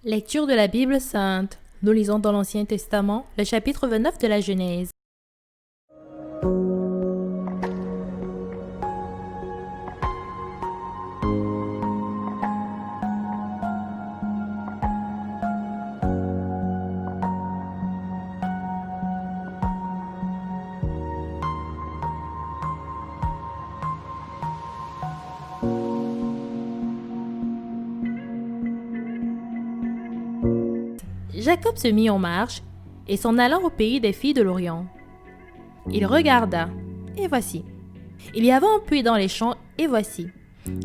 Lecture de la Bible sainte. Nous lisons dans l'Ancien Testament le chapitre 29 de la Genèse. Jacob se mit en marche et s'en alla au pays des filles de l'Orient. Il regarda, et voici. Il y avait un puits dans les champs, et voici.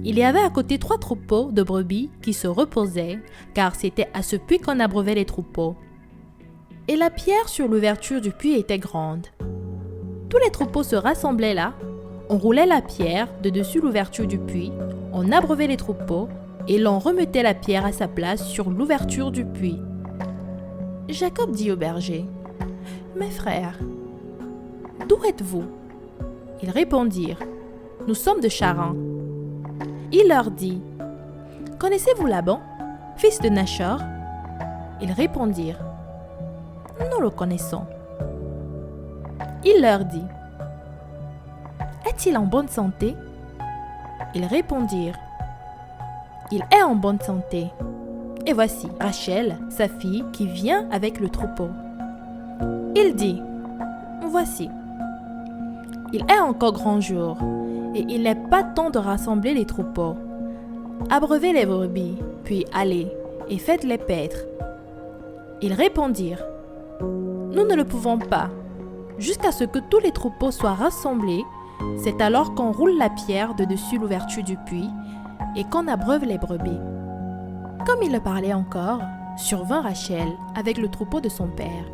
Il y avait à côté 3 troupeaux de brebis qui se reposaient, car c'était à ce puits qu'on abreuvait les troupeaux. Et la pierre sur l'ouverture du puits était grande. Tous les troupeaux se rassemblaient là, on roulait la pierre de dessus l'ouverture du puits, on abreuvait les troupeaux, et l'on remettait la pierre à sa place sur l'ouverture du puits. Jacob dit au berger, « Mes frères, d'où êtes-vous » Ils répondirent, « Nous sommes de Charan. » Il leur dit, « Connaissez-vous Laban, fils de Nachor » Ils répondirent, « Nous le connaissons. » Il leur dit, « Est-il en bonne santé » Ils répondirent, « Il est en bonne santé. » Et voici Rachel, sa fille, qui vient avec le troupeau. Il dit, « Voici. Il est encore grand jour, et il n'est pas temps de rassembler les troupeaux. Abreuvez les brebis, puis allez, et faites-les paître. » Ils répondirent, « Nous ne le pouvons pas. Jusqu'à ce que tous les troupeaux soient rassemblés, c'est alors qu'on roule la pierre de dessus l'ouverture du puits, et qu'on abreuve les brebis. » Comme il le parlait encore, survint Rachel avec le troupeau de son père,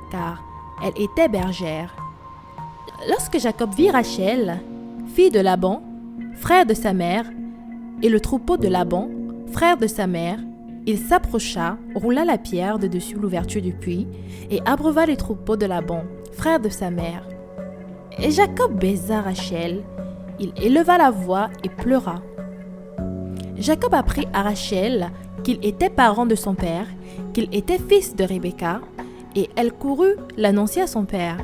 car elle était bergère. Lorsque Jacob vit Rachel, fille de Laban, frère de sa mère, et le troupeau de Laban, frère de sa mère, il s'approcha, roula la pierre de dessus l'ouverture du puits, et abreuva les troupeaux de Laban, frère de sa mère. Et Jacob baisa Rachel, il éleva la voix et pleura. Jacob apprit à Rachel qu'il était parent de son père, qu'il était fils de Rebecca, et elle courut l'annoncer à son père.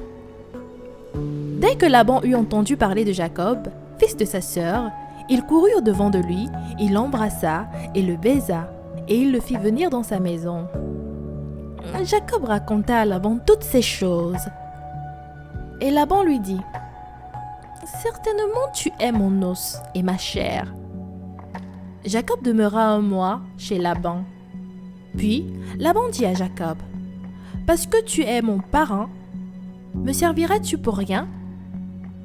Dès que Laban eut entendu parler de Jacob, fils de sa sœur, il courut au-devant de lui, il l'embrassa et le baisa, et il le fit venir dans sa maison. Jacob raconta à Laban toutes ces choses. Et Laban lui dit, « Certainement tu es mon os et ma chair. » Jacob demeura 1 mois chez Laban. Puis Laban dit à Jacob, « Parce que tu es mon parent, me serviras-tu pour rien?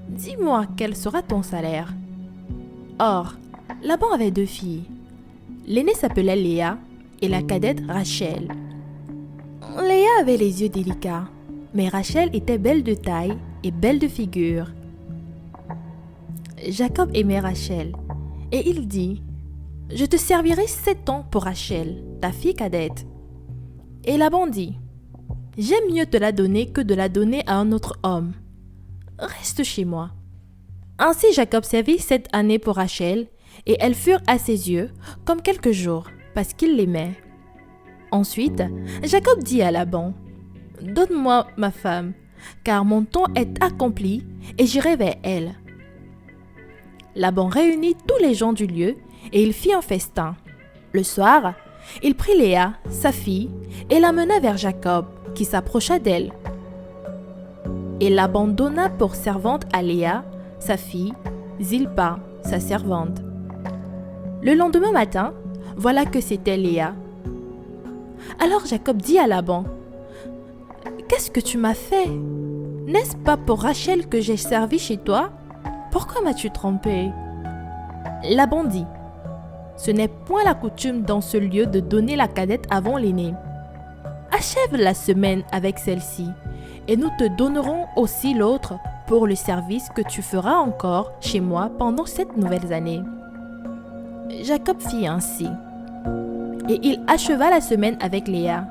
Dis-moi quel sera ton salaire. » Or, Laban avait 2 filles. L'aînée s'appelait Léa et la cadette Rachel. Léa avait les yeux délicats, mais Rachel était belle de taille et belle de figure. Jacob aimait Rachel, et il dit, « Je te servirai 7 ans pour Rachel, ta fille cadette. » Et Laban dit, « J'aime mieux te la donner que de la donner à un autre homme. Reste chez moi. » Ainsi Jacob servit 7 années pour Rachel, et elles furent à ses yeux comme quelques jours, parce qu'il l'aimait. Ensuite, Jacob dit à Laban, « Donne-moi ma femme, car mon temps est accompli, et j'irai vers elle. » Laban réunit tous les gens du lieu, et il fit un festin. Le soir, il prit Léa, sa fille, et la mena vers Jacob, qui s'approcha d'elle. Et Laban donna pour servante à Léa, sa fille, Zilpa, sa servante. Le lendemain matin, voilà que c'était Léa. Alors Jacob dit à Laban, « Qu'est-ce que tu m'as fait? N'est-ce pas pour Rachel que j'ai servi chez toi? Pourquoi m'as-tu trompé? » Laban dit, « Ce n'est point la coutume dans ce lieu de donner la cadette avant l'aînée. Achève la semaine avec celle-ci, et nous te donnerons aussi l'autre pour le service que tu feras encore chez moi pendant 7 nouvelles années. » Jacob fit ainsi, et il acheva la semaine avec Léa.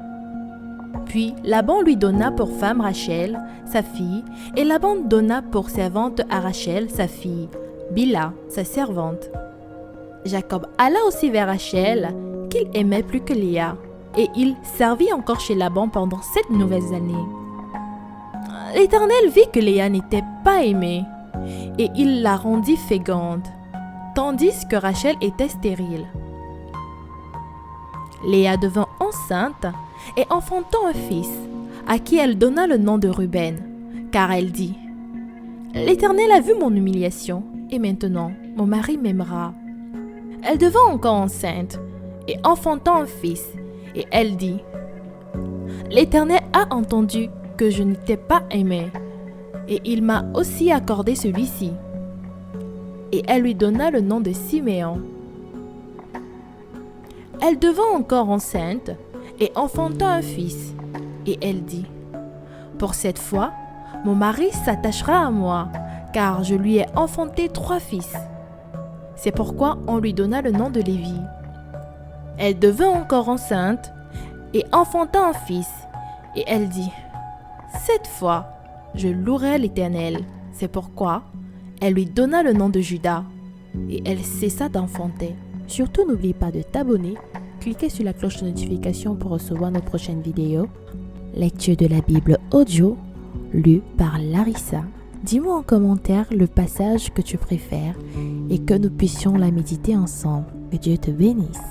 Puis Laban lui donna pour femme Rachel, sa fille, et Laban donna pour servante à Rachel, sa fille, Bila, sa servante. Jacob alla aussi vers Rachel, qu'il aimait plus que Léa, et il servit encore chez Laban pendant 7 nouvelles années. L'Éternel vit que Léa n'était pas aimée et il la rendit féconde, tandis que Rachel était stérile. Léa devint enceinte et enfanta un fils, à qui elle donna le nom de Ruben, car elle dit « L'Éternel a vu mon humiliation, et maintenant mon mari m'aimera. » Elle devint encore enceinte et enfanta un fils, et elle dit « L'Éternel a entendu que je n'étais pas aimée, et il m'a aussi accordé celui-ci. » Et elle lui donna le nom de Siméon. Elle devint encore enceinte et enfanta un fils, et elle dit « Pour cette fois, mon mari s'attachera à moi, car je lui ai enfanté 3 fils. » C'est pourquoi on lui donna le nom de Lévi. Elle devint encore enceinte et enfanta un fils, et elle dit « Cette fois, je louerai l'Éternel. » C'est pourquoi elle lui donna le nom de Juda, et elle cessa d'enfanter. Surtout, n'oublie pas de t'abonner, cliquez sur la cloche de notification pour recevoir nos prochaines vidéos. Lecture de la Bible audio, lue par Larissa. Dis-moi en commentaire le passage que tu préfères et que nous puissions la méditer ensemble. Que Dieu te bénisse.